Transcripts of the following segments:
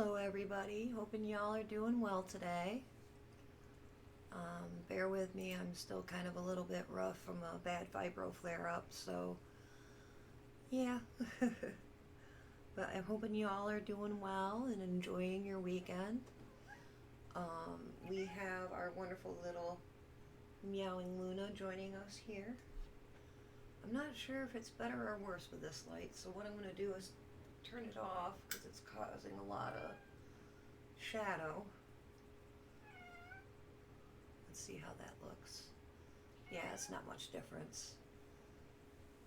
Hello, everybody. Hoping y'all are doing well today. Bear with me, I'm still kind of a little bit rough from a bad fibro flare up, so yeah. But I'm hoping y'all are doing well and enjoying your weekend. We have our wonderful little meowing Luna joining us here. I'm not sure if it's better or worse with this light, so what I'm going to do is turn it off because it's causing a lot of shadow. Let's see how that looks. Yeah, it's not much difference,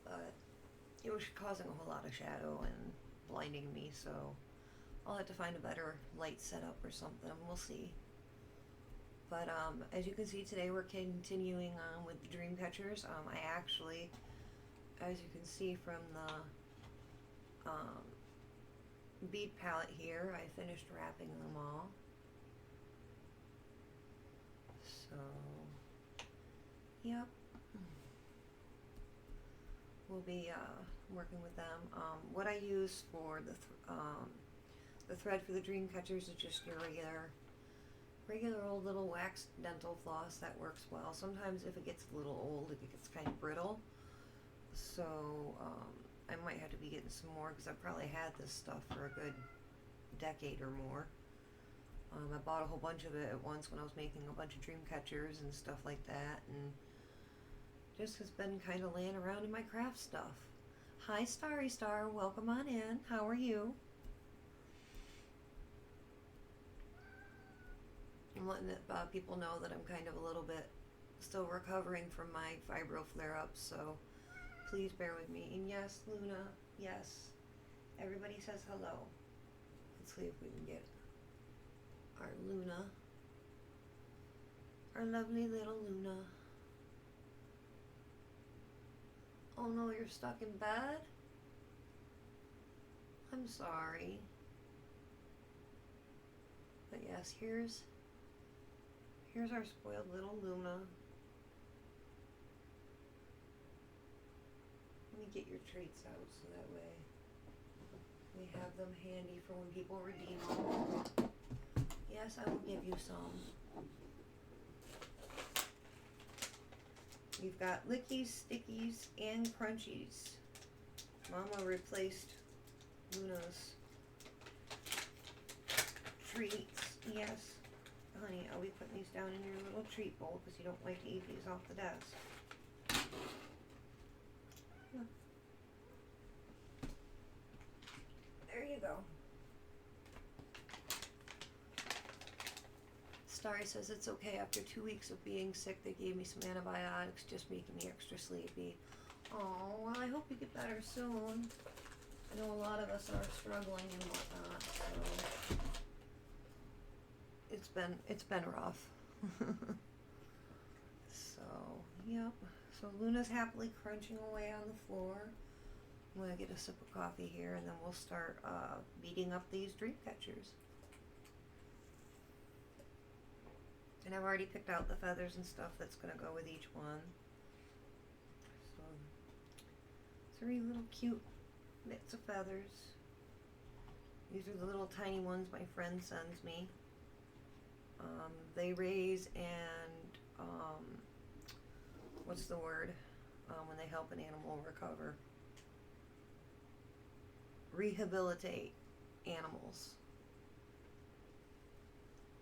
but it was causing a whole lot of shadow and blinding me, so I'll have to find a better light setup or something. We'll see. But as you can see today, we're continuing on with the dream catchers. I actually, as you can see from the bead palette here, I finished wrapping them all. So, yep. We'll be working with them. What I use for the thread for the dream catchers is just your regular old little wax dental floss that works well. Sometimes if it gets a little old, it gets kind of brittle. So I might have to be getting some more because I've probably had this stuff for a good decade or more. I bought a whole bunch of it at once when I was making a bunch of dream catchers and stuff like that, and just has been kind of laying around in my craft stuff. Hi Starry Star, welcome on in. How are you? I'm letting people know that I'm kind of a little bit still recovering from my fibro flare-ups, so please bear with me. And yes, Luna, yes, everybody says hello. Let's see if we can get our Luna, our lovely little Luna. Oh no, you're stuck in bed? I'm sorry. But yes, here's our spoiled little Luna. Let me get your treats out so that way we have them handy for when people redeem them. Yes, I will give you some. You've got lickies, stickies, and crunchies. Mama replaced Luna's treats. Yes, honey, I'll be putting these down in your little treat bowl because you don't like to eat these off the desk. Yeah. There you go. Starry says it's okay. After 2 weeks of being sick, they gave me some antibiotics, just making me extra sleepy. Oh, well, I hope you get better soon. I know a lot of us are struggling and whatnot, so it's been rough. So, yep. So Luna's happily crunching away on the floor. I'm gonna get a sip of coffee here, and then we'll start beating up these dream catchers. And I've already picked out the feathers and stuff that's going to go with each one. So, 3 little cute bits of feathers. These are the little tiny ones my friend sends me. They raise and, what's the word? When they help an animal recover. Rehabilitate animals.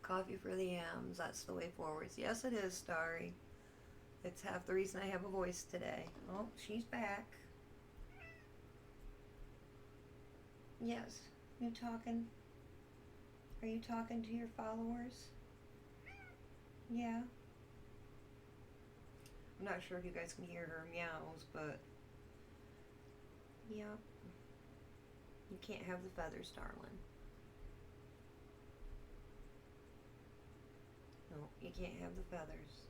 Coffee for the yams, that's the way forwards. Yes, it is, Starry. It's half the reason I have a voice today. Oh, she's back. Yes, you talking? Are you talking to your followers? Yeah. I'm not sure if you guys can hear her meows, but yeah. You can't have the feathers, darling. No, you can't have the feathers.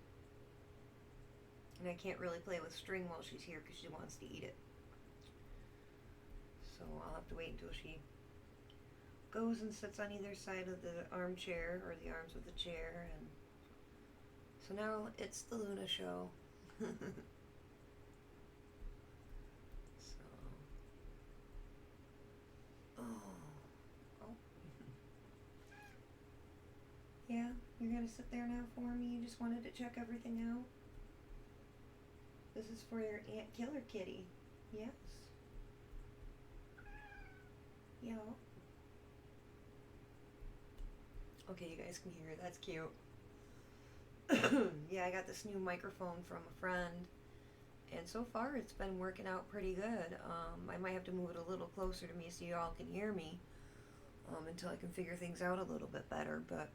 And I can't really play with string while she's here because she wants to eat it. So I'll have to wait until she goes and sits on either side of the armchair or the arms of the chair. And so now it's the Luna show. So, oh, You're gonna sit there now for me? You just wanted to check everything out? This is for your Aunt Killer Kitty. Yes. Yeah. Okay, you guys can hear. That's cute. Yeah, I got this new microphone from a friend, and so far it's been working out pretty good. I might have to move it a little closer to me so you all can hear me until I can figure things out a little bit better. But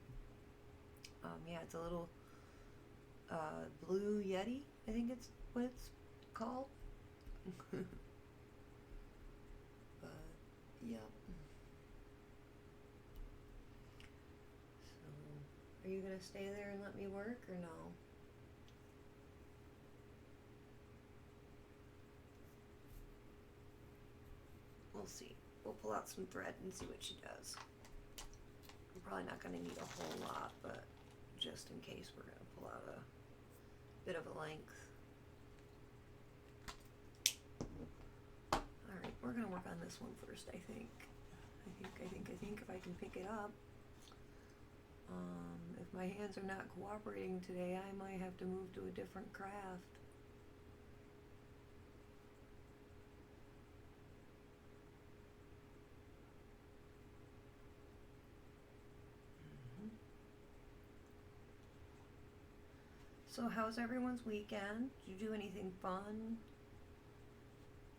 yeah, it's a little Blue Yeti, I think it's what it's called. But yeah. So, are you gonna stay there and let me work or no? We'll see. We'll pull out some thread and see what she does. I'm probably not gonna need a whole lot, but just in case, we're gonna pull out a bit of a length. Alright, we're gonna work on this one first, I think. I think if I can pick it up. If my hands are not cooperating today, I might have to move to a different craft. So how's everyone's weekend? Did you do anything fun?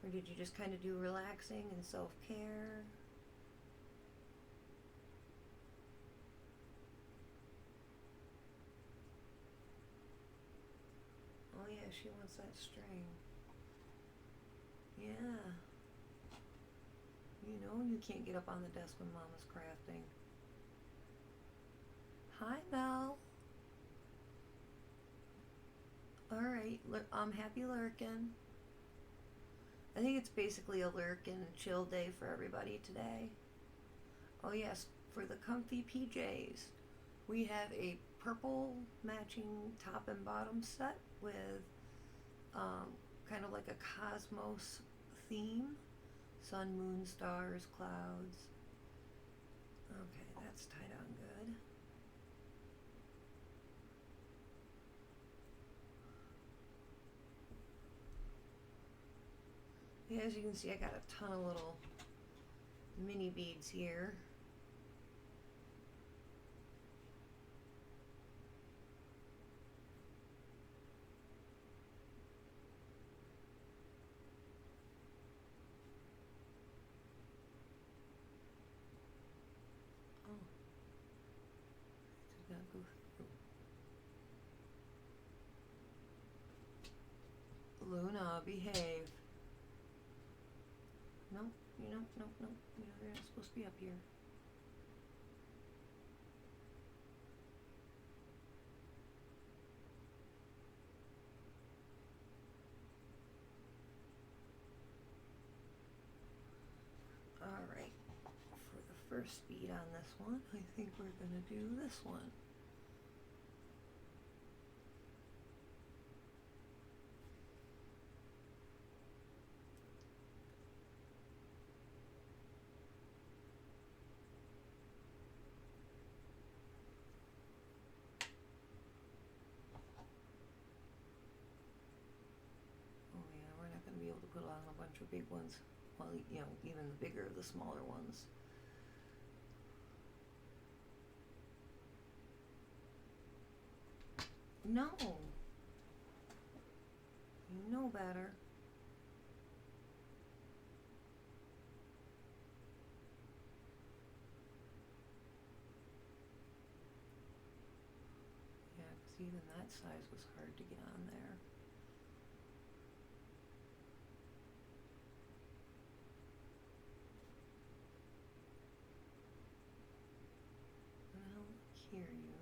Or did you just kind of do relaxing and self-care? Oh yeah, she wants that string. Yeah. You know you can't get up on the desk when Mama's crafting. Hi, Mel. Alright, happy lurking. I think it's basically a lurk and chill day for everybody today. Oh yes, for the comfy PJs, we have a purple matching top and bottom set with kind of like a cosmos theme. Sun, moon, stars, clouds. Okay, that's tied on good. Yeah, as you can see, I got a ton of little mini beads here. Oh, it did not go through. Luna, behave. No, no. You're not supposed to be up here. Alright, for the first bead on this one, I think we're gonna do this one. Be able to put on a bunch of big ones. Well, you know, even the bigger the smaller ones. No. You know better. Yeah, because even that size was hard to get on there. Hear you.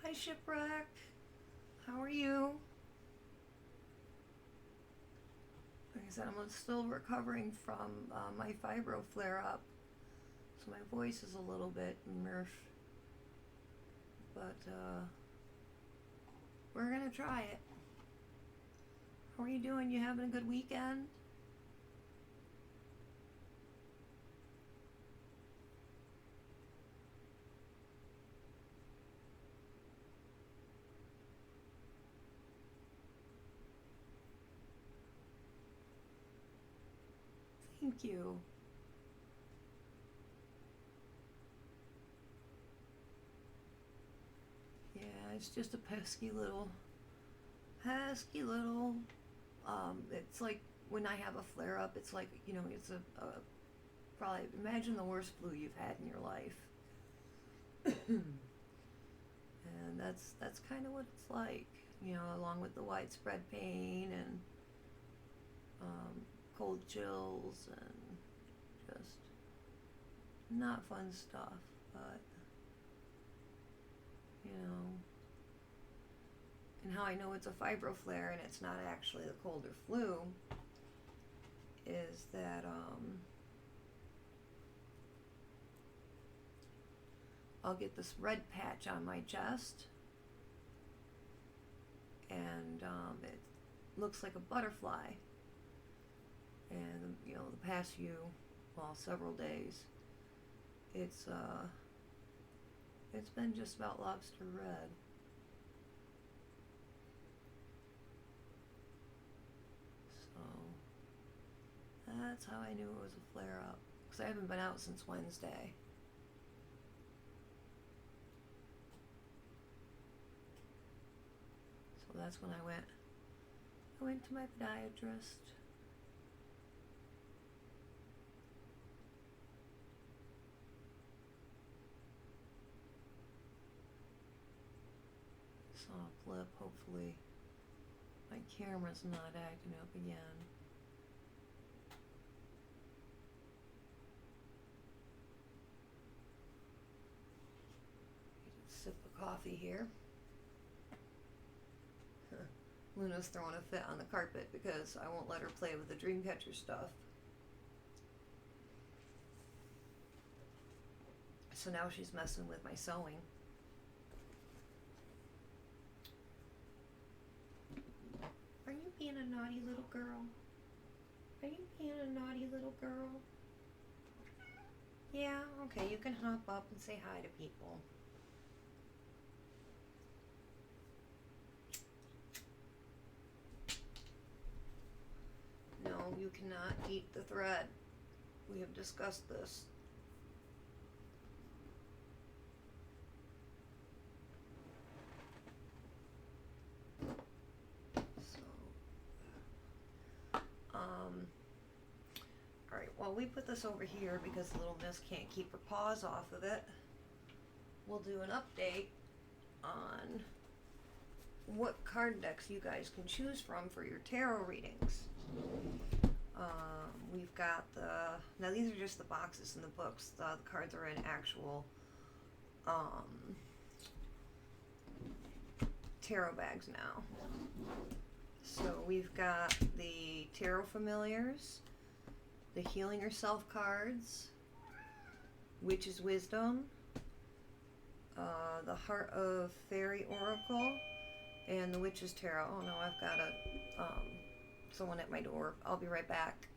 Hi, Shipwreck. How are you? Like I said, I'm still recovering from my fibro flare-up, so my voice is a little bit murph. But We're gonna try it. How are you doing? You having a good weekend? Thank you. Yeah, it's just a pesky little. It's like when I have a flare up, it's like, it's a probably imagine the worst flu you've had in your life. And that's kind of what it's like, along with the widespread pain and cold chills and just not fun stuff. But you know, and how I know it's a fibro flare and it's not actually the cold or flu is that I'll get this red patch on my chest, and it looks like a butterfly. And the past several days, it's been just about lobster red. So that's how I knew it was a flare up, because I haven't been out since Wednesday. So that's when I went to my podiatrist. Saw a blip. Hopefully my camera's not acting up again. Sip of coffee here. Luna's throwing a fit on the carpet because I won't let her play with the Dreamcatcher stuff. So now she's messing with my sewing. Are you being a naughty little girl? Are you being a naughty little girl? Yeah, okay, you can hop up and say hi to people. No, you cannot eat the thread. We have discussed this. So, alright, well, we put this over here because little miss can't keep her paws off of it. We'll do an update on what card decks you guys can choose from for your tarot readings. We've got now these are just the boxes in the books. The cards are in actual tarot bags now. So we've got the Tarot Familiars, the Healing Yourself cards, Witch's Wisdom, the Heart of Fairy Oracle, and the Witch's Tarot. Oh no, I've got someone at my door. I'll be right back.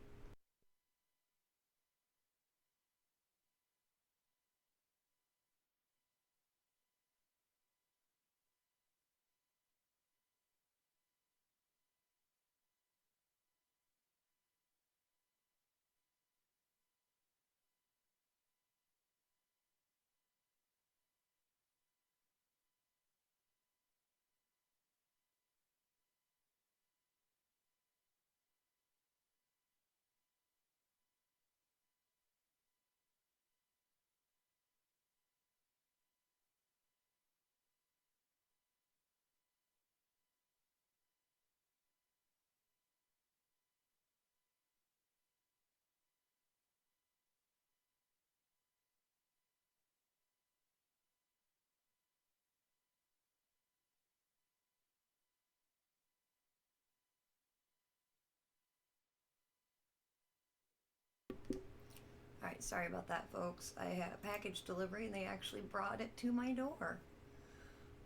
Alright, sorry about that, folks. I had a package delivery and they actually brought it to my door.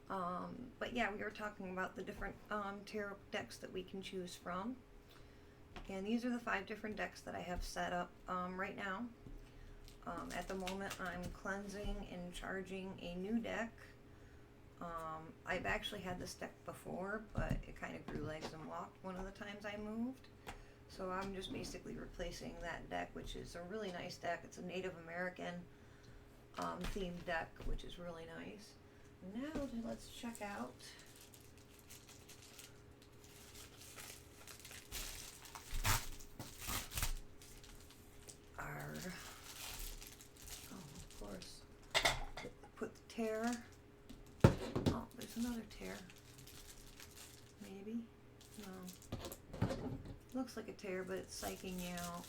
But yeah, we were talking about the different tarot decks that we can choose from. And these are the 5 different decks that I have set up right now. At the moment, I'm cleansing and charging a new deck. I've actually had this deck before, but it kind of grew legs and walked one of the times I moved. So I'm just basically replacing that deck, which is a really nice deck. It's a Native American themed deck, which is really nice. Now let's check out our, of course, put the tear. Oh, there's another tear. Maybe? No. Looks like a tear, but it's psyching you out.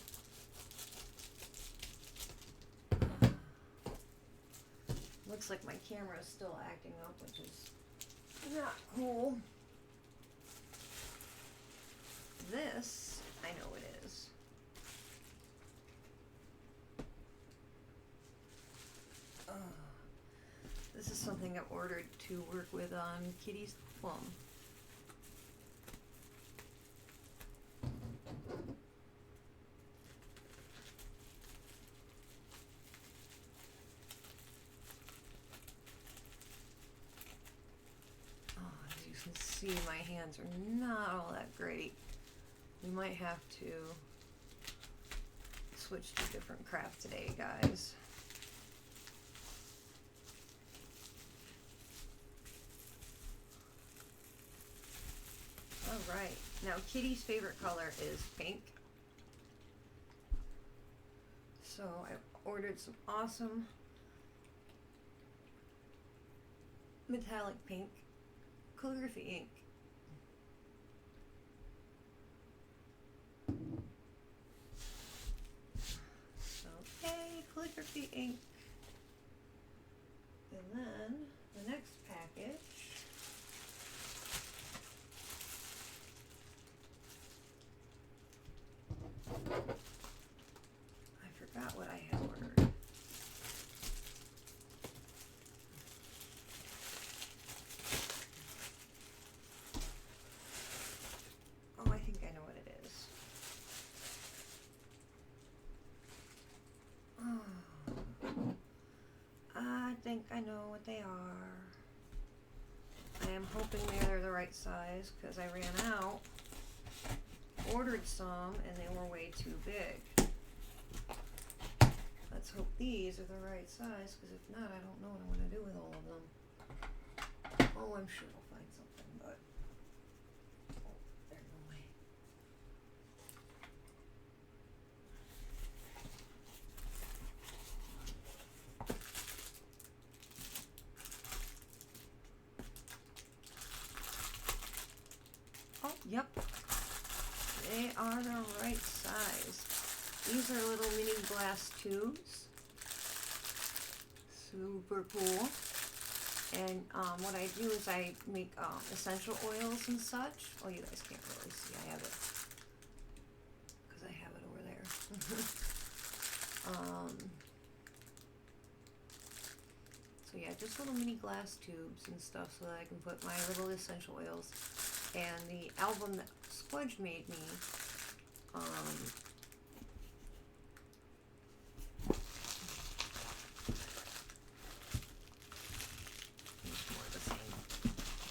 Looks like my camera is still acting up, which is not cool. This, I know it is. This is something I ordered to work with on Kitty's plum. As you can see, my hands are not all that great. We might have to switch to different craft today, guys. Alright, now Kitty's favorite color is pink. So I ordered some awesome metallic pink calligraphy ink. So, yay, calligraphy ink. And then the next package I forgot what I had ordered. Oh, I think I know what it is. Oh, I think I know what they are. I am hoping they're the right size because I ran out. Ordered some and they were way too big. Let's hope these are the right size, because if not, I don't know what I'm going to do with all of them. Oh, I'm sure I'll find something, but there's no way. Oh, yep. They are the right size. These are little mini glass tubes. Super cool. And what I do is I make essential oils and such. Oh, you guys can't really see. I have it because I have it over there. So yeah, just little mini glass tubes and stuff so that I can put my little essential oils. And the album that Squudge made me,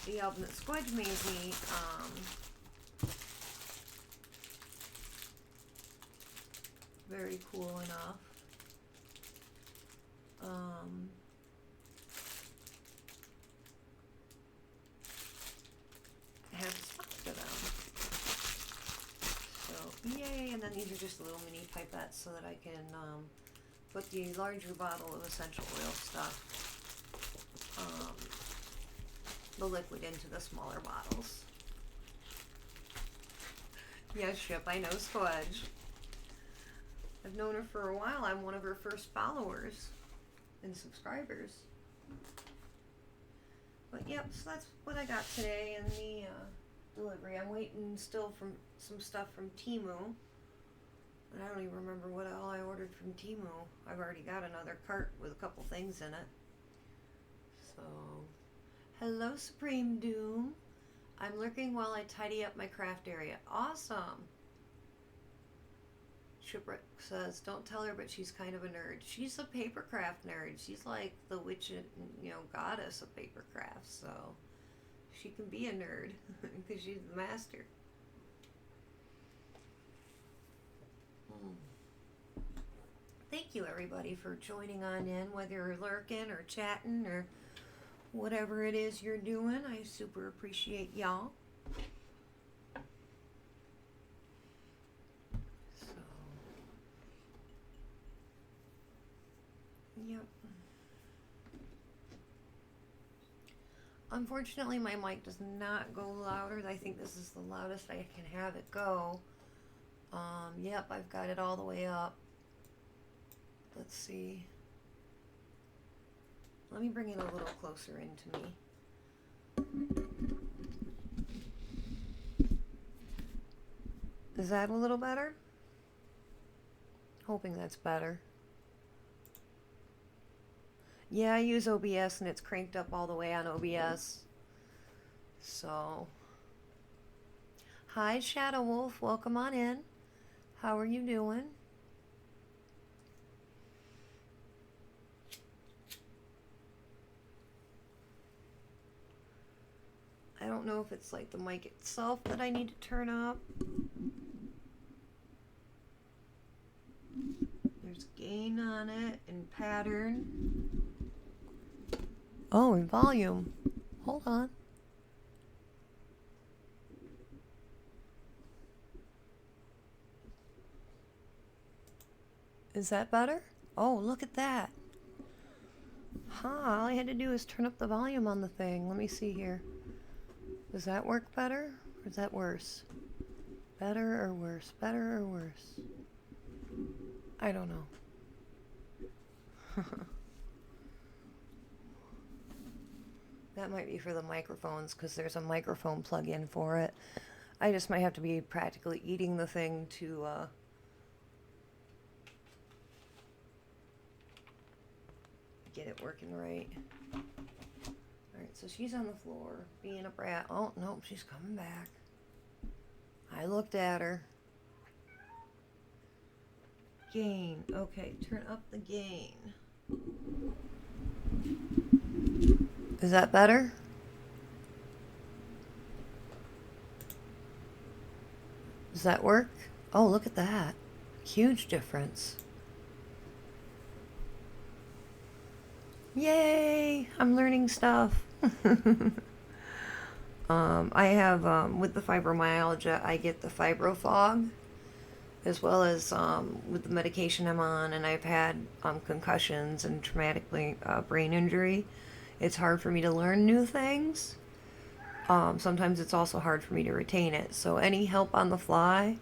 the album that Squudge made me, very cool enough. Has stuff to them. So, yay! And then these are just little mini pipettes so that I can put the larger bottle of essential oil stuff, the liquid, into the smaller bottles. Yes, Ship, I know Squudge. I've known her for a while. I'm one of her first followers and subscribers. But yep, so that's what I got today in the delivery. I'm waiting still from some stuff from Temu. And I don't even remember what all I ordered from Temu. I've already got another cart with a couple things in it. So, Hello, Supreme Doom. I'm lurking while I tidy up my craft area. Awesome. Shipwreck says, don't tell her, but she's kind of a nerd. She's a papercraft nerd. She's like the witch, goddess of papercraft. So she can be a nerd because she's the master. Thank you, everybody, for joining on in, whether you're lurking or chatting or whatever it is you're doing. I super appreciate y'all. So, yep. Unfortunately, my mic does not go louder. I think this is the loudest I can have it go. Yep, I've got it all the way up. Let's see. Let me bring it a little closer into me. Is that a little better? Hoping that's better. Yeah, I use OBS and it's cranked up all the way on OBS. So, hi Shadow Wolf, welcome on in. How are you doing? I don't know if it's like the mic itself that I need to turn up. There's gain on it and pattern. Oh, and volume. Hold on. Is that better? Oh, look at that. Huh, all I had to do is turn up the volume on the thing. Let me see here. Does that work better? Or is that worse? Better or worse? Better or worse? I don't know. That might be for the microphones because there's a microphone plug-in for it. I just might have to be practically eating the thing to get it working right. Alright, so she's on the floor being a brat. Oh, nope, she's coming back. I looked at her. Gain. Okay, turn up the gain. Is that better? Does that work? Oh, look at that. Huge difference. Yay! I'm learning stuff. I have, with the fibromyalgia, I get the fibro fog, as well as with the medication I'm on, and I've had concussions and traumatic brain injury. It's hard for me to learn new things. Sometimes it's also hard for me to retain it. So any help on the fly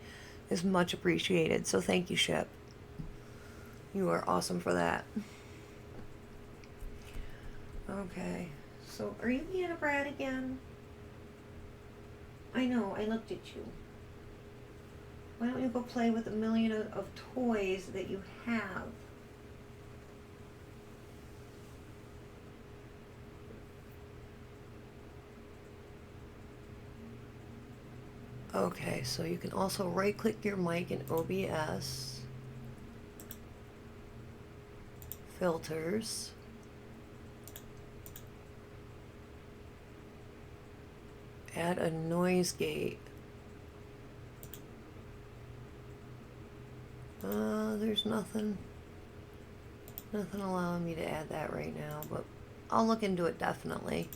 is much appreciated. So thank you, Ship. You are awesome for that. Okay, so are you being a brat again? I know, I looked at you. Why don't you go play with a million of toys that you have? Okay, so you can also right-click your mic in OBS. Filters. Add a noise gate. There's nothing allowing me to add that right now, but I'll look into it definitely.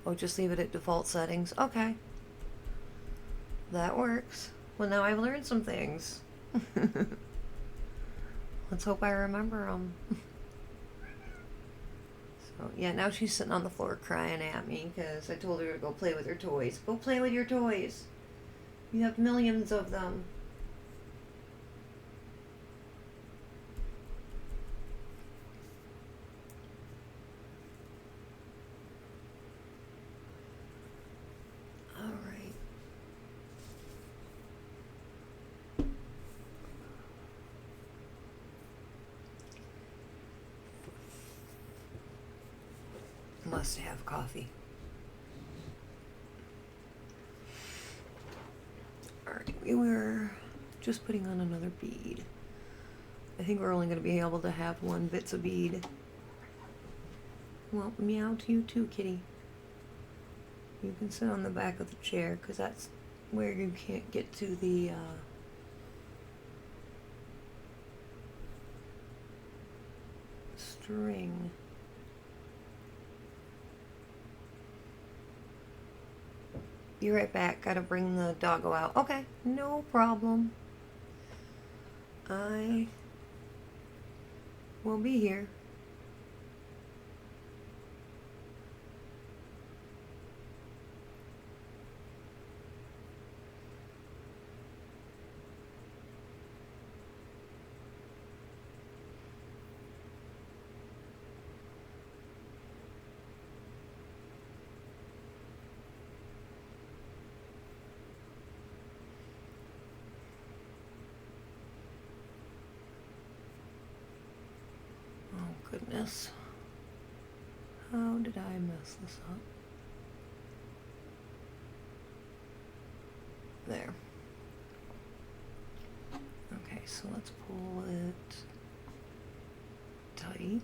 Oh, just leave it at default settings. Okay. That works. Well, now I've learned some things. Let's hope I remember them. So, yeah, now she's sitting on the floor crying at me because I told her to go play with her toys. Go play with your toys. You have millions of them. must have coffee. Alright, we were just putting on another bead. I think we're only going to be able to have one bits of bead. Well, meow to you too, kitty. You can sit on the back of the chair, because that's where you can't get to the string. Be right back. Gotta bring the doggo out. Okay, no problem. I will be here. Goodness. How did I mess this up? There. Okay, so let's pull it tight.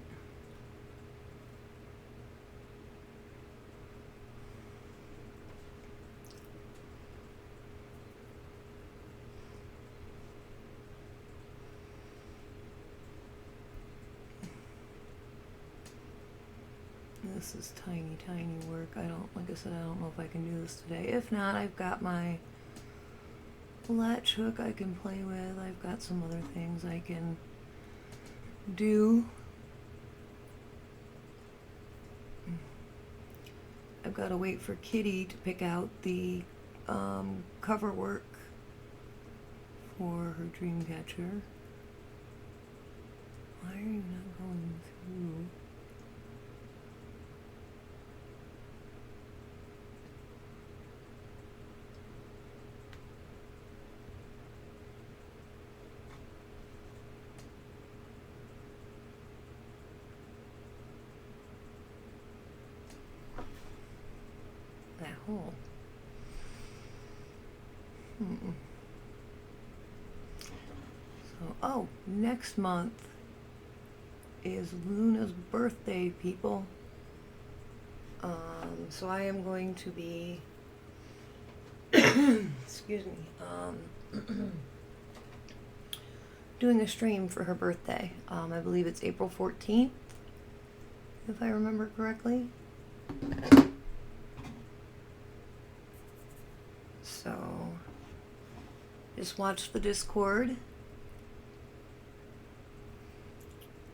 This is tiny, tiny work. Like I said, I don't know if I can do this today. If not, I've got my latch hook I can play with. I've got some other things I can do. I've got to wait for Kitty to pick out the cover work for her dream catcher. Why are you not going through? That hole. So, oh, next month is Luna's birthday, people. So I am going to be, excuse me, doing a stream for her birthday. I believe it's April 14th, if I remember correctly. So, just watch the Discord,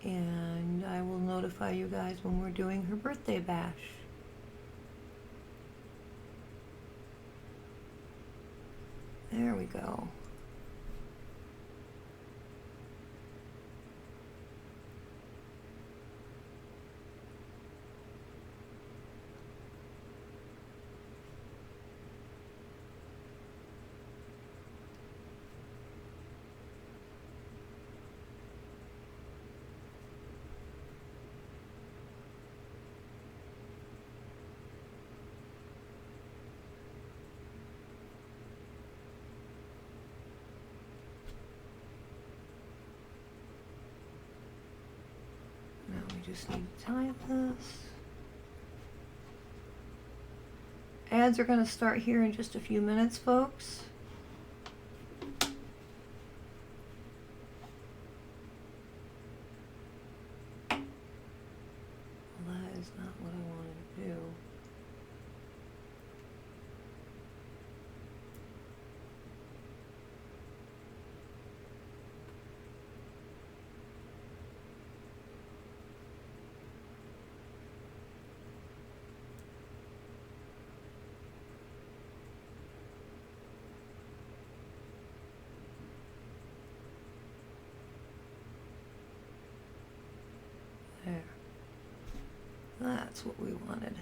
and I will notify you guys when we're doing her birthday bash. There we go. Just need to tie this. Ads are going to start here in just a few minutes, folks. Well, that is not what I wanted to do. There. That's what we wanted.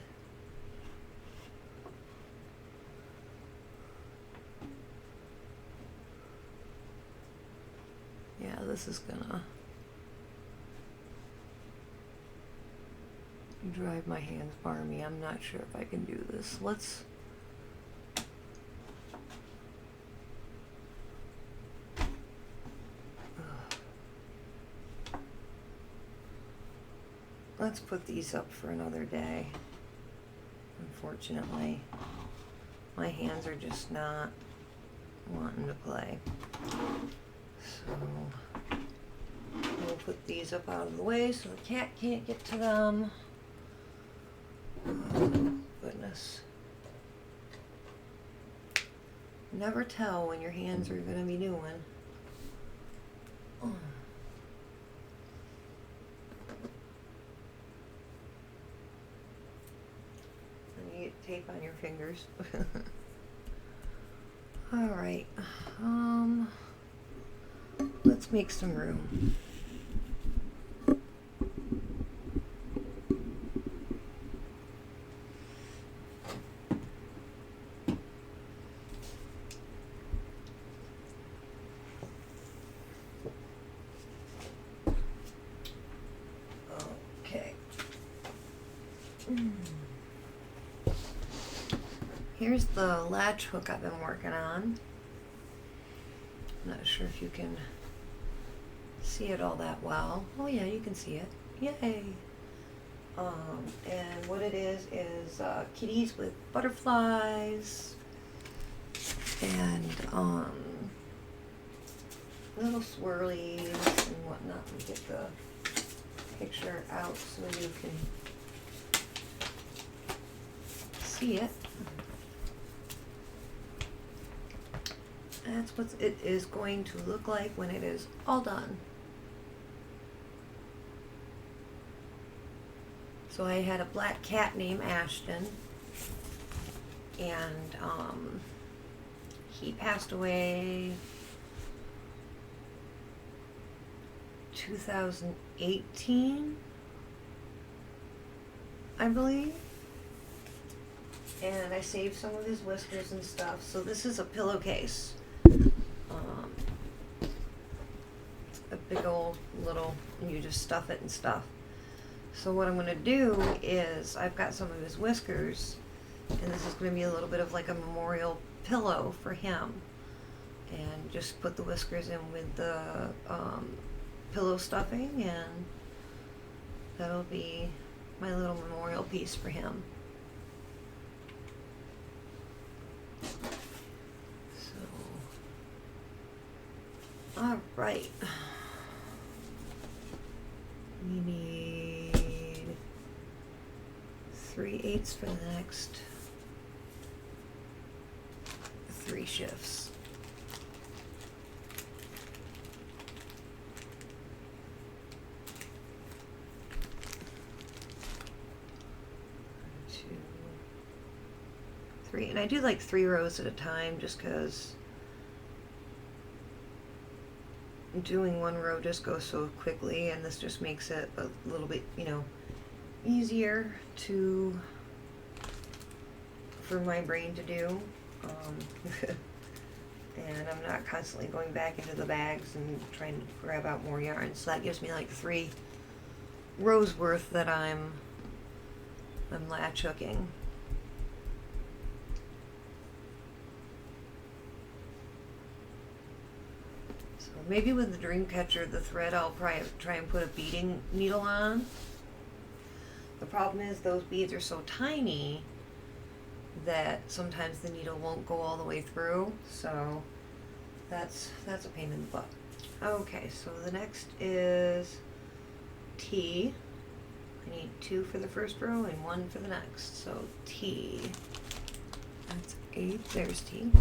Yeah, this is gonna drive my hands barmy. I'm not sure if I can do this. Let's put these up for another day. Unfortunately, my hands are just not wanting to play. So we'll put these up out of the way so the cat can't get to them. Oh, goodness. Never tell when your hands are going to be doing. You get tape on your fingers. All right. Let's make some room. Okay. Here's the latch hook I've been working on. I'm not sure if you can see it all that well. Oh yeah, you can see it. Yay! And what it is kitties with butterflies and little swirlies and whatnot. Let me get the picture out so you can see it. That's what it is going to look like when it is all done. So I had a black cat named Ashton, and he passed away 2018, I believe. And I saved some of his whiskers and stuff. So this is a pillowcase. A big old little, and you just stuff it and stuff. So what I'm going to do is, I've got some of his whiskers, and this is going to be a little bit of like a memorial pillow for him. And just put the whiskers in with the pillow stuffing, and that'll be my little memorial piece for him. So, all right. We need 3/8 for the next 3 shifts. Three, and I do like 3 rows at a time just because doing 1 row just goes so quickly, and this just makes it a little bit, easier for my brain to do. And I'm not constantly going back into the bags and trying to grab out more yarn. So that gives me like 3 rows worth that I'm latch hooking. Maybe with the dream catcher, the thread, I'll probably try and put a beading needle on. The problem is those beads are so tiny that sometimes the needle won't go all the way through. So that's a pain in the butt. Okay, so the next is T. I need 2 for the first row and 1 for the next. So T. That's 8. There's T.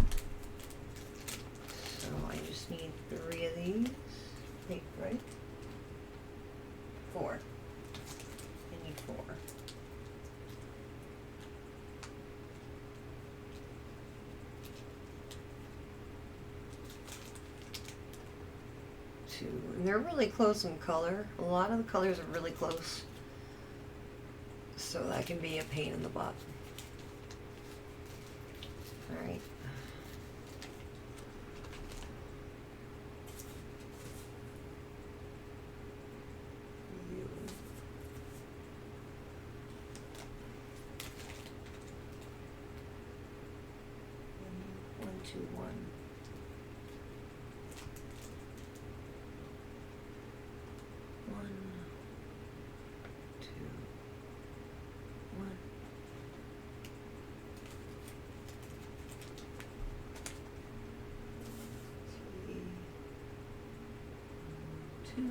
So I just need 3 of these. 8, right? 4. I need 4. 2. And they're really close in color. A lot of the colors are really close. So that can be a pain in the butt. Alright. 2.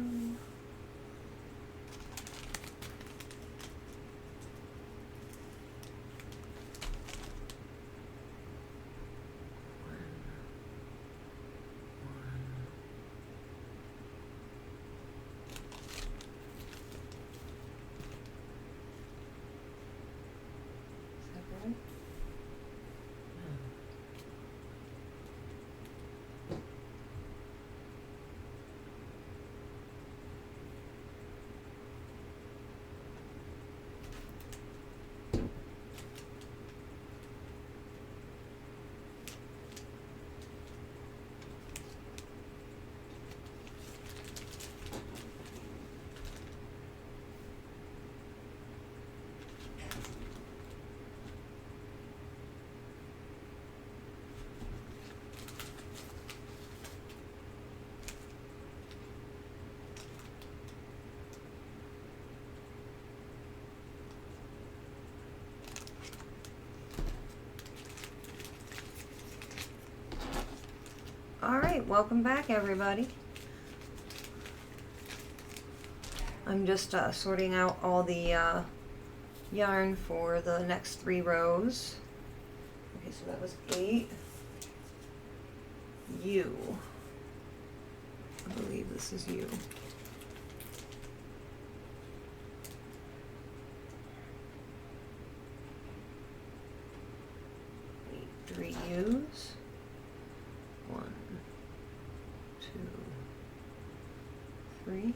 Alright, welcome back everybody. I'm just sorting out all the yarn for the next 3 rows. Okay, so that was 8. U. I believe this is U. 3 U's. 1, 2, 3.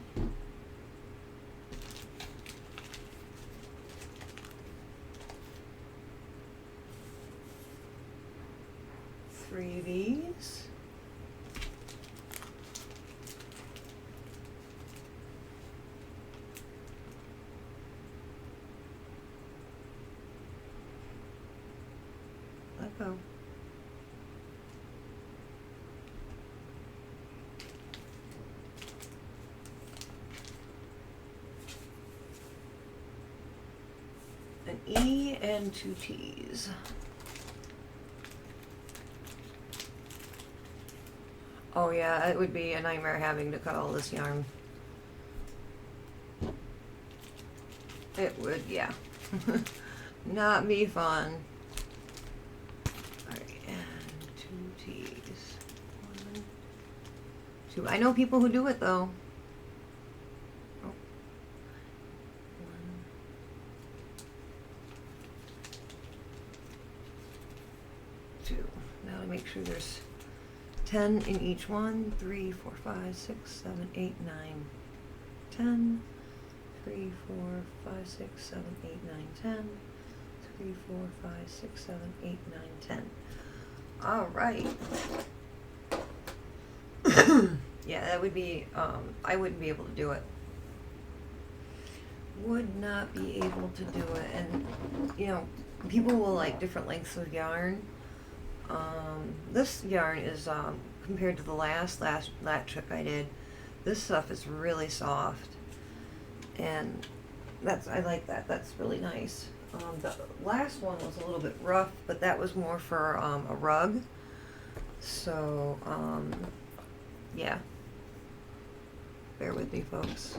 Three V's. Let go. An E and 2 T's. Oh yeah, it would be a nightmare having to cut all this yarn. It would, yeah. Not be fun. Alright, and 2 T's. 1, 2. I know people who do it though. Oh. 1. Two. Now to make sure there's 10 in each one. 3, 4, 5, 6, 7, 8, 9, 10. 3, 4, 5, 6, 7, 8, 9, 10. 3, 4, 5, 6, 7, 8, 9, 10. All right. Yeah, that would be, I wouldn't be able to do it. Would not be able to do it. And, you know, people will like different lengths of yarn. This yarn is, compared to the last latch hook I did, this stuff is really soft. And I like that. That's really nice. The last one was a little bit rough, but that was more for a rug. So, yeah. Bear with me, folks.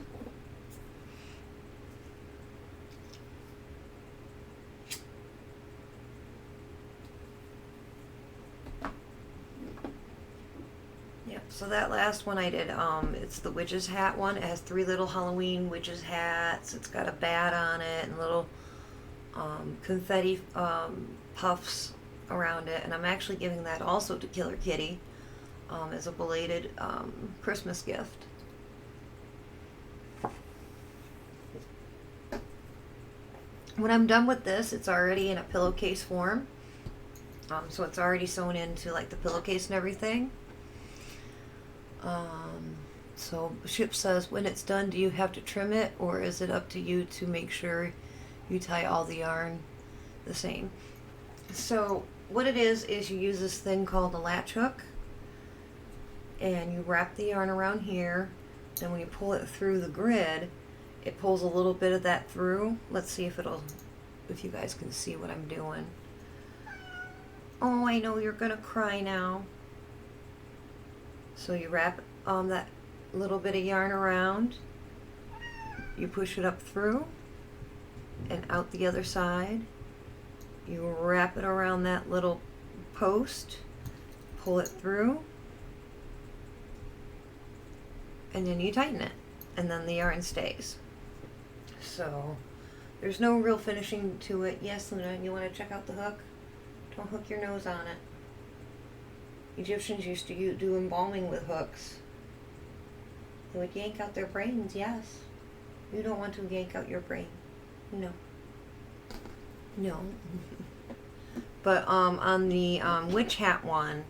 So that last one I did, it's the witch's hat one. It has 3 little Halloween witch's hats. It's got a bat on it and little confetti puffs around it. And I'm actually giving that also to Killer Kitty as a belated Christmas gift. When I'm done with this, it's already in a pillowcase form. So it's already sewn into like the pillowcase and everything. So Ship says, when it's done, do you have to trim it, or is it up to you to make sure you tie all the yarn the same? So what it is you use this thing called a latch hook, and you wrap the yarn around here. Then when you pull it through the grid, it pulls a little bit of that through. Let's see if you guys can see what I'm doing. Oh, I know you're gonna cry now. So you wrap that little bit of yarn around, you push it up through and out the other side. You wrap it around that little post, pull it through, and then you tighten it, and then the yarn stays. So there's no real finishing to it. Yes, Luna, you want to check out the hook? Don't hook your nose on it. Egyptians used to do embalming with hooks. They would yank out their brains, yes. You don't want to yank out your brain. No. No. But on the witch hat one,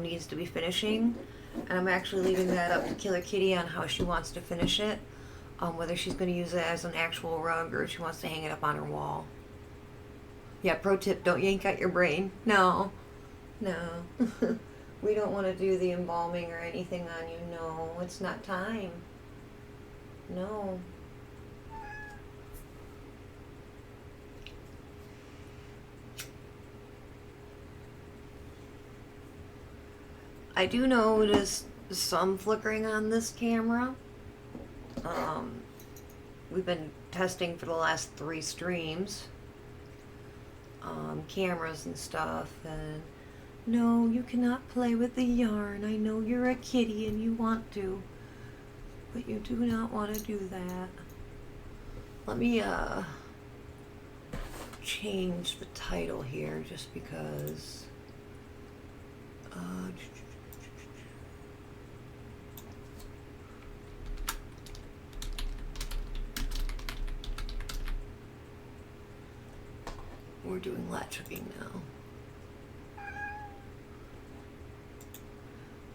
needs to be finishing. And I'm actually leaving that up to Killer Kitty on how she wants to finish it. Whether she's going to use it as an actual rug or if she wants to hang it up on her wall. Yeah, pro tip, don't yank out your brain. No. No. We don't want to do the embalming or anything on you. No, it's not time. No. I do notice some flickering on this camera. We've been testing for the last 3 streams, cameras and stuff, and no, you cannot play with the yarn. I know you're a kitty and you want to, but you do not want to do that. Let me change the title here just because. We're doing latch hooking now.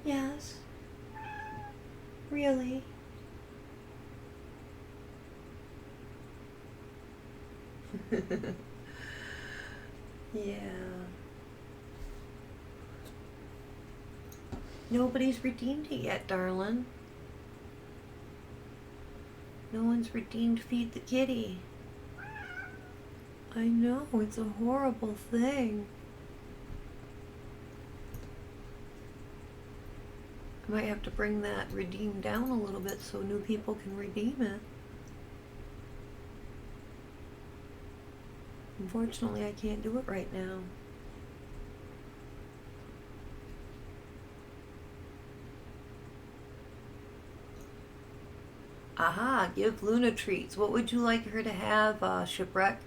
Yes. Really? Yeah. Nobody's redeemed it yet, darling. No one's redeemed Feed the Kitty. I know, it's a horrible thing. I might have to bring that redeem down a little bit so new people can redeem it. Unfortunately, I can't do it right now. Aha, give Luna treats. What would you like her to have, Shipwreck?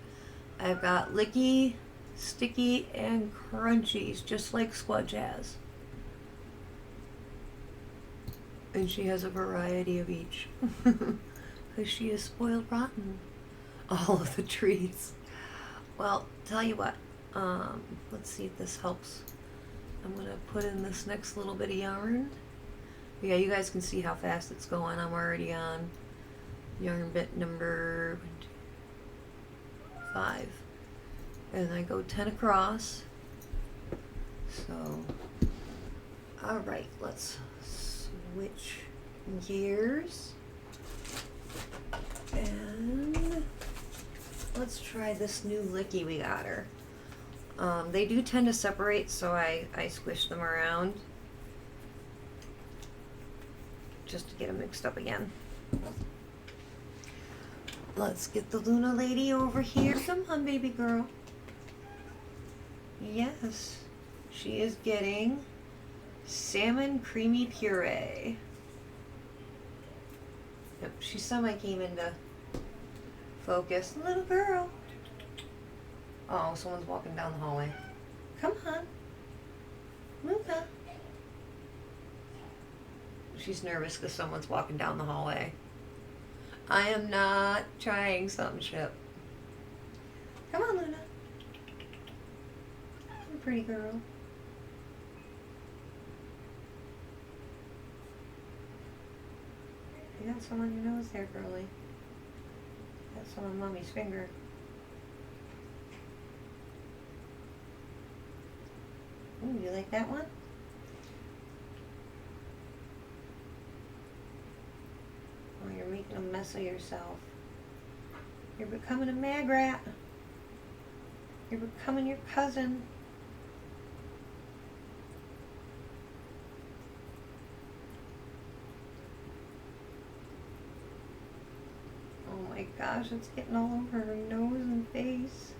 I've got licky, sticky, and crunchies, just like Squudge has. And she has a variety of each. Because she is spoiled rotten. All of the treats. Well, tell you what. Let's see if this helps. I'm going to put in this next little bit of yarn. Yeah, you guys can see how fast it's going. I'm already on yarn bit number 5. And I go 10 across. So, alright, let's switch gears. And let's try this new licky we got her. They do tend to separate, so I squish them around just to get them mixed up again. Let's get the Luna lady over here. Come on, baby girl. Yes, she is getting salmon creamy puree. Yep, she semi came into focus. Little girl. Oh, someone's walking down the hallway. Come on. Luna. She's nervous because someone's walking down the hallway. I am not trying something, Ship. Come on, Luna. Come, pretty girl. You got some on your nose there, girlie. Got some on Mommy's finger. Ooh, you like that one? Oh, you're making a mess of yourself. You're becoming a mag rat. You're becoming your cousin. gosh, it's getting all over her nose and face.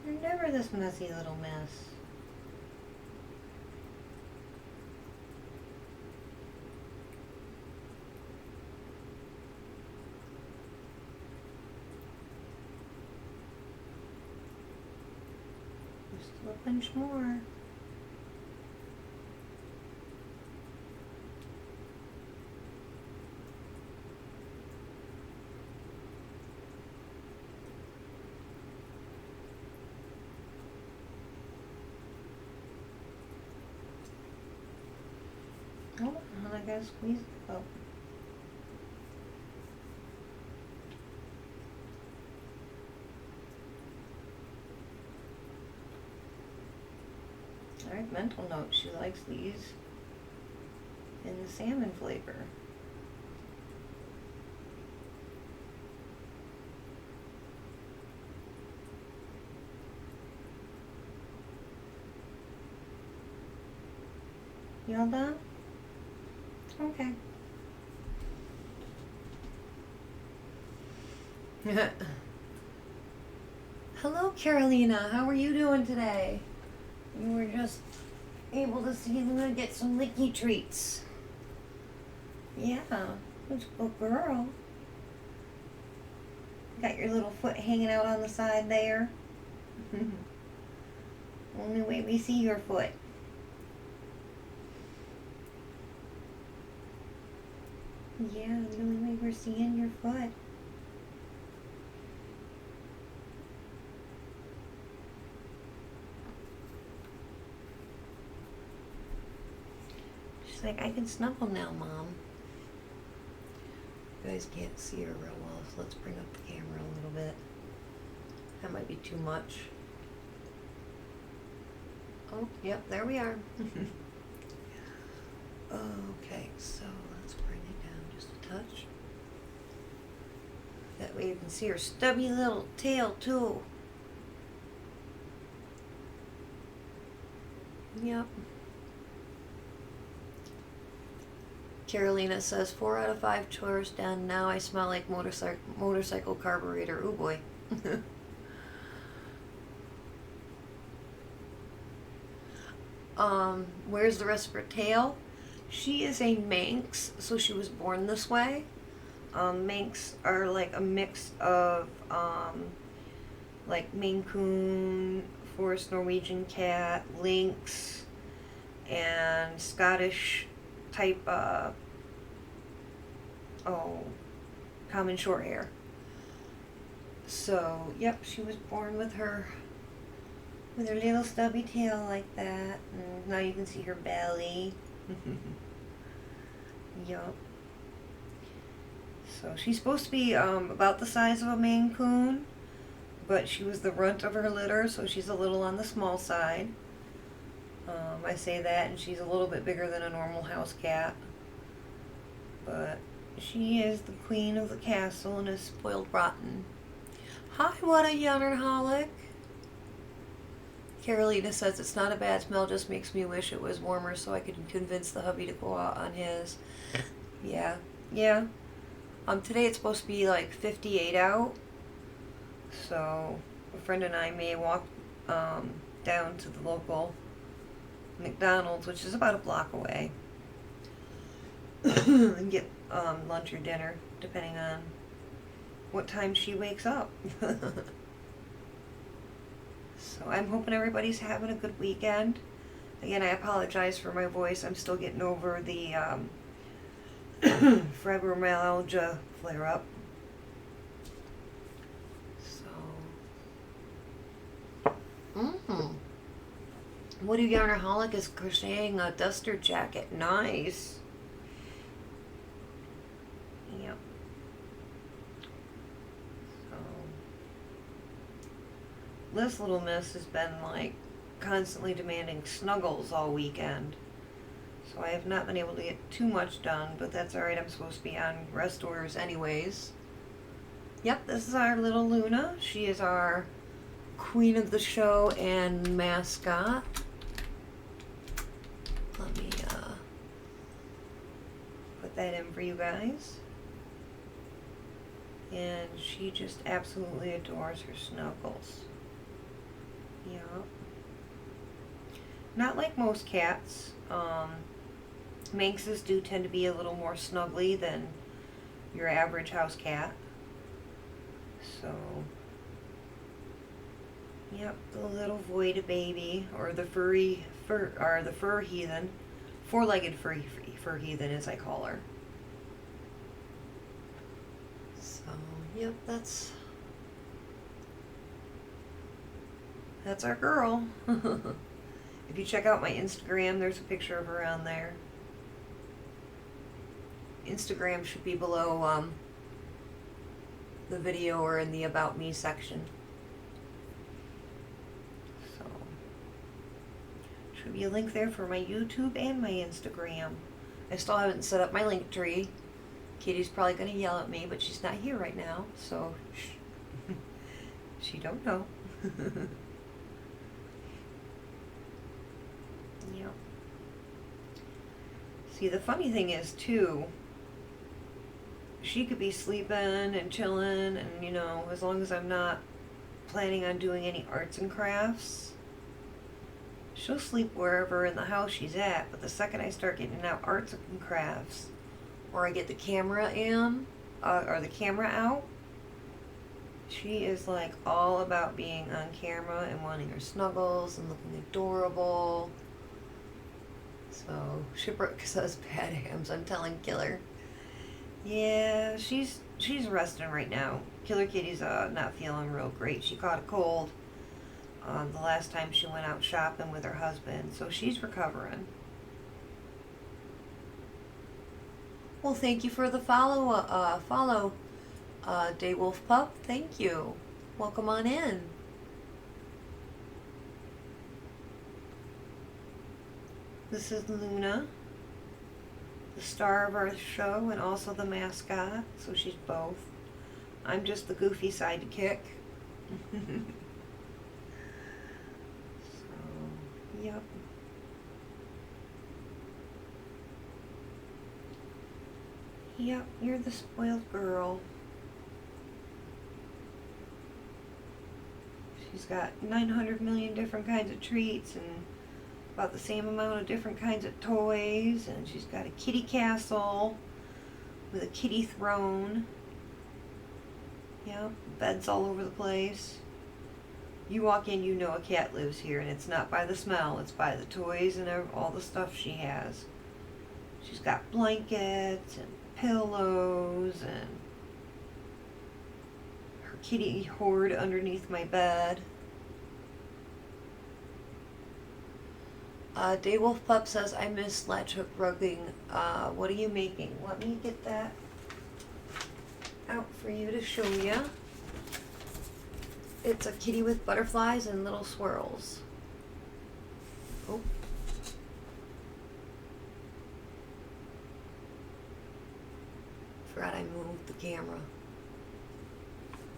You're never this messy little mess. Just a bunch more. Oh, I gotta squeeze it up. Alright, mental note. She likes these in the salmon flavor. You all done? Okay. Hello, Carolina. How are you doing today? You were just able to see Luna get some licky treats. Yeah, that's a good girl. Got your little foot hanging out on the side there. Only way we see your foot. Yeah, the only way we're seeing your foot. She's like, I can snuggle now, Mom. You guys can't see her real well, so let's bring up the camera a little bit. That might be too much. Oh, yep, there we are. Okay, so let's bring it down just a touch. That way you can see her stubby little tail too. Yep. Carolina says 4 out of 5 chores done. Now I smell like motorcycle carburetor. Ooh boy. Where's the rest of her tail? She is a Manx, so she was born this way. Manx are like a mix of like Maine Coon, Forest Norwegian cat, lynx, and Scottish type common short hair. So yep, she was born with her little stubby tail like that, and now you can see her belly. Yup. So she's supposed to be about the size of a Maine Coon, but she was the runt of her litter, so she's a little on the small side. I say that, and she's a little bit bigger than a normal house cat, but she is the queen of the castle and is spoiled rotten. Hi, what a yunnerholic. Carolina says it's not a bad smell, just makes me wish it was warmer so I could convince the hubby to go out on his. Yeah. Today it's supposed to be like 58 out, so a friend and I may walk down to the local McDonald's, which is about a block away, and get lunch or dinner, depending on what time she wakes up. So I'm hoping everybody's having a good weekend. Again, I apologize for my voice. I'm still getting over the fibromyalgia flare-up. So, Woody Yarnaholic is crocheting a duster jacket. Nice. Yep. So, this little miss has been like constantly demanding snuggles all weekend. So I have not been able to get too much done, but that's alright. I'm supposed to be on rest orders anyways. Yep, this is our little Luna. She is our queen of the show and mascot. Let me put that in for you guys. And she just absolutely adores her snuggles. Yep. Not like most cats. Manxes do tend to be a little more snuggly than your average house cat. So, yep, the little voida baby, or the fur heathen, four-legged fur heathen, as I call her. So, yep, that's our girl. If you check out my Instagram, there's a picture of her on there. Instagram should be below the video or in the About Me section. So, should be a link there for my YouTube and my Instagram. I still haven't set up my link tree. Kitty's probably going to yell at me, but she's not here right now, so she don't know. Yep. See, the funny thing is, too, she could be sleeping and chilling, and, you know, as long as I'm not planning on doing any arts and crafts, she'll sleep wherever in the house she's at. But the second I start getting out arts and crafts, or I get the camera in, or the camera out, she is like all about being on camera and wanting her snuggles and looking adorable. So Shipwreck says bad hams. I'm telling Killer. Yeah, she's resting right now. Killer Kitty's not feeling real great. She caught a cold the last time she went out shopping with her husband, so she's recovering. Well, thank you for the follow, Daywolf Pup. Thank you. Welcome on in. This is Luna, the star of our show and also the mascot, so she's both. I'm just the goofy sidekick. So, yep. Yep, you're the spoiled girl. She's got 900 million different kinds of treats and about the same amount of different kinds of toys, and she's got a kitty castle with a kitty throne. Yep, beds all over the place. You walk in, you know a cat lives here, and it's not by the smell, it's by the toys and all the stuff she has. She's got blankets and pillows and her kitty hoard underneath my bed. Daywolf Pup says, I miss latch hook rugging. What are you making? Let me get that out for you to show you. It's a kitty with butterflies and little swirls. Oh. Forgot I moved the camera.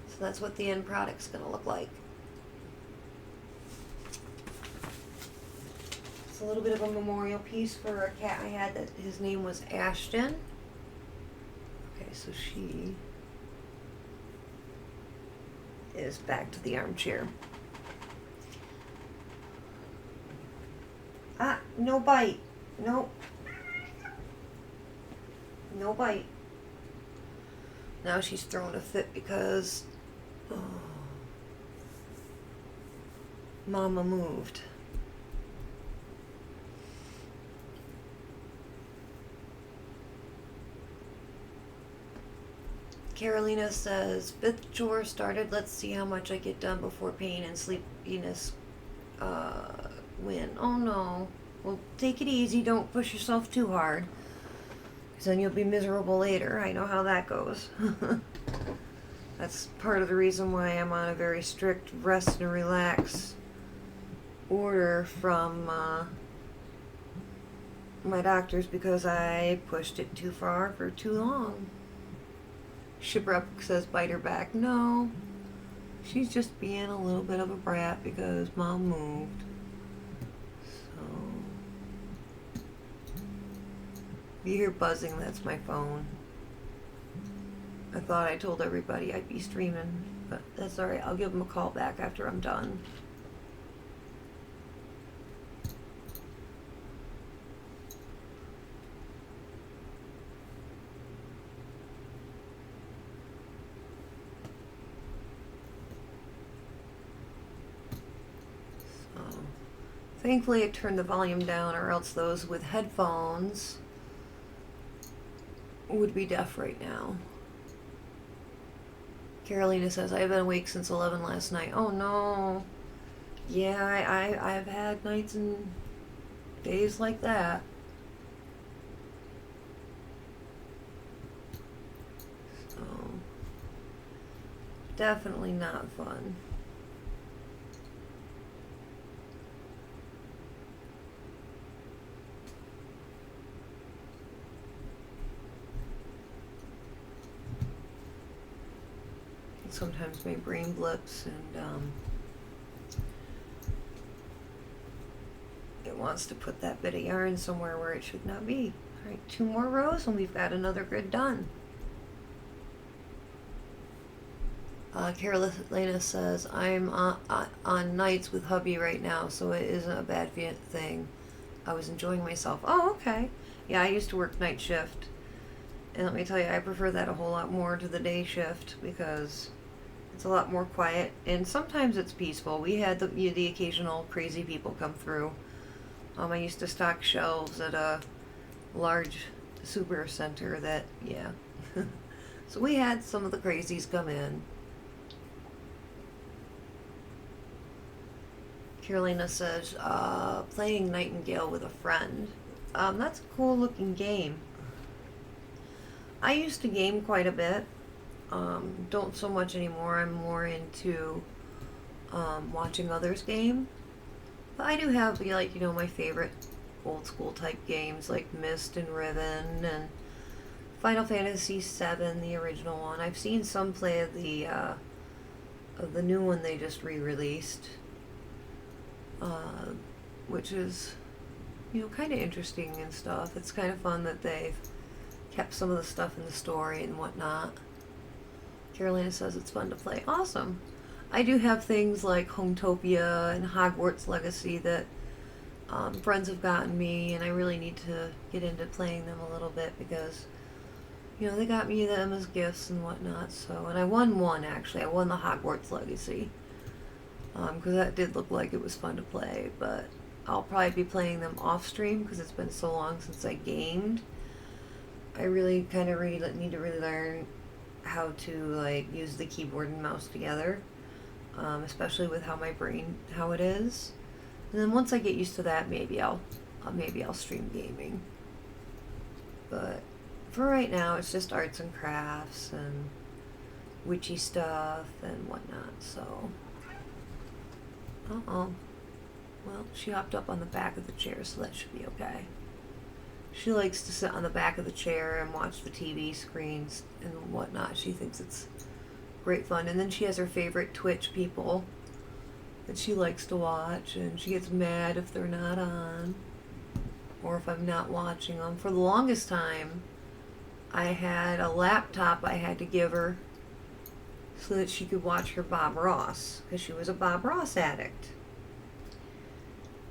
So that's what the end product's gonna look like. It's a little bit of a memorial piece for a cat I had that his name was Ashton. Okay, so she is back to the armchair. Ah, no bite. Nope. No bite. Now she's throwing a fit because Mama moved. Carolina says, fifth chore started. Let's see how much I get done before pain and sleepiness win. Oh no. Well, take it easy. Don't push yourself too hard, because then you'll be miserable later. I know how that goes. That's part of the reason why I'm on a very strict rest and relax order from my doctors, because I pushed it too far for too long. Shipwreck says bite her back. No, she's just being a little bit of a brat because Mom moved. So, If you hear buzzing, that's my phone. I thought I told everybody I'd be streaming, but that's alright. I'll give them a call back after I'm done. Thankfully, I turned the volume down, or else those with headphones would be deaf right now. Carolina says, I've been awake since 11 last night. Oh no. Yeah, I've had nights and days like that. So, definitely not fun. Sometimes my brain blips and it wants to put that bit of yarn somewhere where it should not be. Alright, 2 more rows and we've got another grid done. Carolina says, I'm on nights with hubby right now, so it isn't a bad thing. I was enjoying myself. Oh, okay. Yeah, I used to work night shift. And let me tell you, I prefer that a whole lot more to the day shift because it's a lot more quiet, and sometimes it's peaceful. We had the occasional crazy people come through. I used to stock shelves at a large super center that, yeah. So we had some of the crazies come in. Carolina says, playing Nightingale with a friend. That's a cool looking game. I used to game quite a bit. Don't so much anymore. I'm more into watching others game. But I do have my favorite old school type games like Myst and Riven and Final Fantasy VII, the original one. I've seen some play of the new one they just re-released, which is kind of interesting and stuff. It's kind of fun that they've kept some of the stuff in the story and whatnot. Carolina says it's fun to play. Awesome. I do have things like Hometopia and Hogwarts Legacy that friends have gotten me, and I really need to get into playing them a little bit because, they got me them as gifts and whatnot. So, and I won one actually. I won the Hogwarts Legacy because that did look like it was fun to play. But I'll probably be playing them off stream because it's been so long since I gamed. I really kind of need to really learn how to use the keyboard and mouse together, especially with how it is. And then once I get used to that, maybe I'll stream gaming. But for right now, it's just arts and crafts and witchy stuff and whatnot. So, well, she hopped up on the back of the chair, so that should be okay. She likes to sit on the back of the chair and watch the TV screens and whatnot. She thinks it's great fun. And then she has her favorite Twitch people that she likes to watch, and she gets mad if they're not on or if I'm not watching them. For the longest time, I had a laptop I had to give her so that she could watch her Bob Ross, because she was a Bob Ross addict.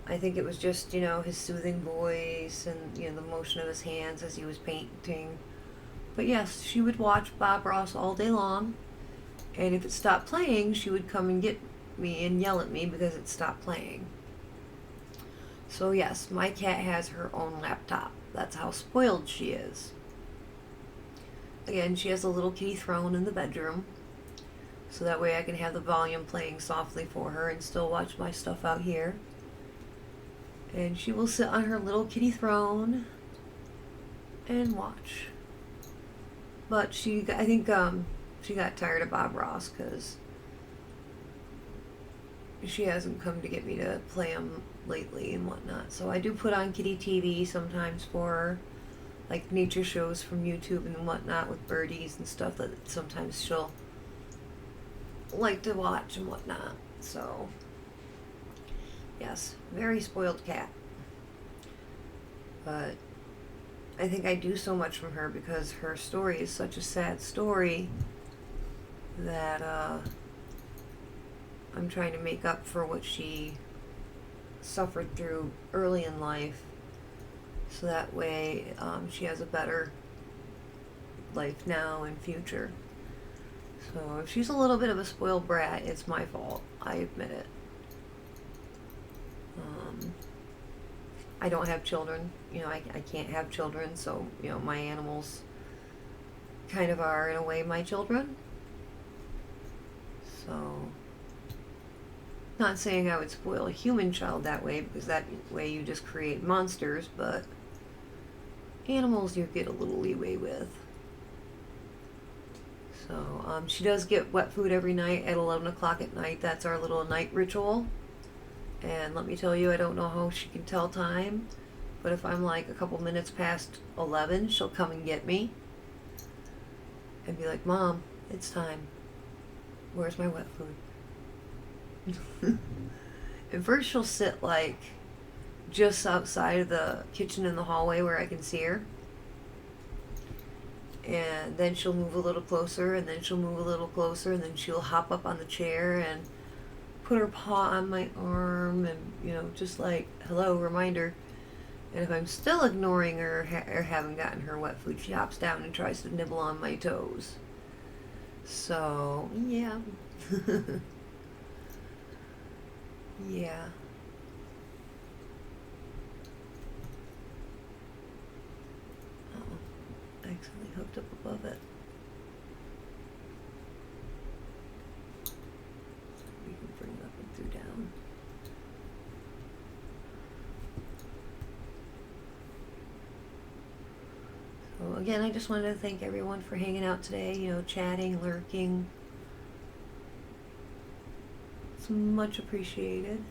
I think it was just, his soothing voice and, the motion of his hands as he was painting. But yes, she would watch Bob Ross all day long, and if it stopped playing, she would come and get me and yell at me because it stopped playing. So yes, my cat has her own laptop. That's how spoiled she is. Again, she has a little kitty throne in the bedroom, so that way I can have the volume playing softly for her and still watch my stuff out here. And she will sit on her little kitty throne and watch. But I think she got tired of Bob Ross because she hasn't come to get me to play him lately and whatnot. So I do put on kitty TV sometimes for her, like nature shows from YouTube and whatnot with birdies and stuff that sometimes she'll like to watch and whatnot. So yes, very spoiled cat. But I think I do so much from her because her story is such a sad story that I'm trying to make up for what she suffered through early in life, so that way she has a better life now and future. So if she's a little bit of a spoiled brat, it's my fault. I admit it. I don't have children. I can't have children, so my animals kind of are in a way my children. So, not saying I would spoil a human child that way, because that way you just create monsters, but animals you get a little leeway with. So, she does get wet food every night at 11 o'clock at night. That's our little night ritual. And let me tell you, I don't know how she can tell time, but if I'm like a couple minutes past 11, she'll come and get me and be like, Mom, it's time. Where's my wet food? And first she'll sit like just outside of the kitchen in the hallway where I can see her. And then she'll move a little closer, and then she'll move a little closer, and then she'll hop up on the chair and put her paw on my arm and, just like, hello, reminder. And if I'm still ignoring her or haven't gotten her wet food, she hops down and tries to nibble on my toes. So, yeah. Yeah. Oh, I accidentally hooked up above it. We can bring it up and through down. So again, I just wanted to thank everyone for hanging out today, chatting, lurking. It's much appreciated.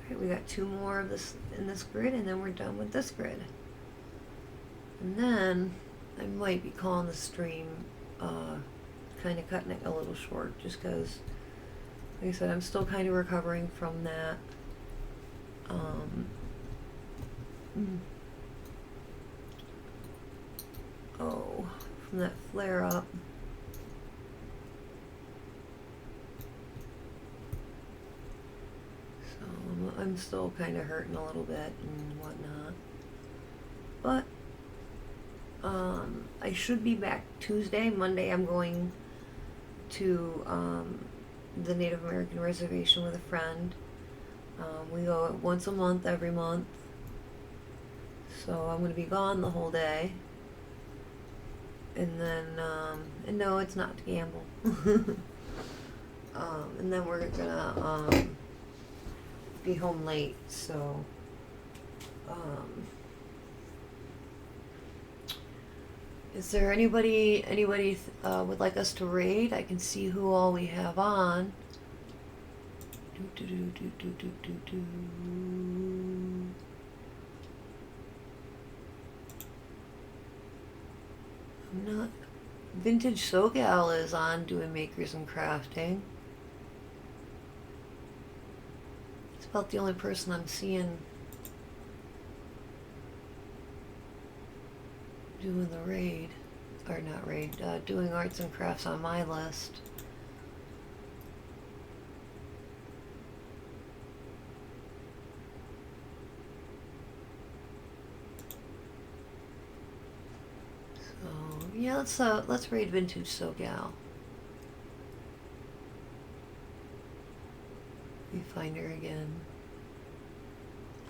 Alright, we got 2 more of this in this grid, and then we're done with this grid. And then I might be calling the stream, kind of cutting it a little short, just because, like I said, I'm still kind of recovering from that. From that flare up. So I'm still kind of hurting a little bit and whatnot. But I should be back Tuesday. Monday I'm going to the Native American reservation with a friend. We go once a month, every month. So I'm going to be gone the whole day. And then, and no, it's not to gamble. And then we're gonna be home late, so is there anybody would like us to raid? I can see who all we have on. I'm not. Vintage SoGal is on doing makers and crafting. It's about the only person I'm seeing doing the raid, or not raid, doing arts and crafts on my list. Yeah, let's raid Vintage SoGal. We find her again.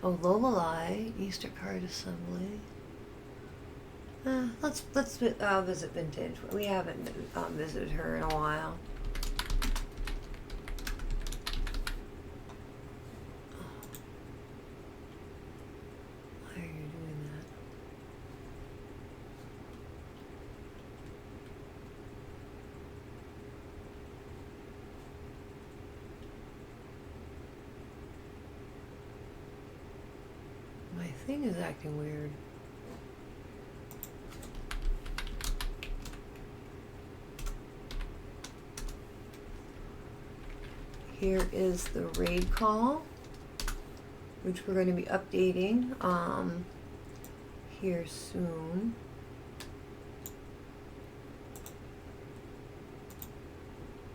Oh, Lololai, Easter card assembly. Let's visit Vintage. We haven't visited her in a while. Thing is acting weird. Here is the raid call. which we're going to be updating here soon.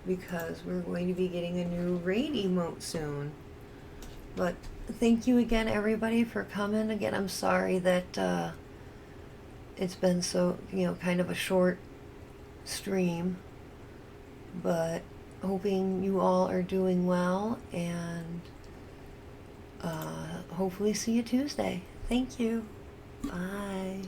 Because we're going to be getting a new raid emote soon. But thank you again, everybody, for coming. Again, I'm sorry that it's been so, kind of a short stream. But hoping you all are doing well, and hopefully see you Tuesday. Thank you. Bye.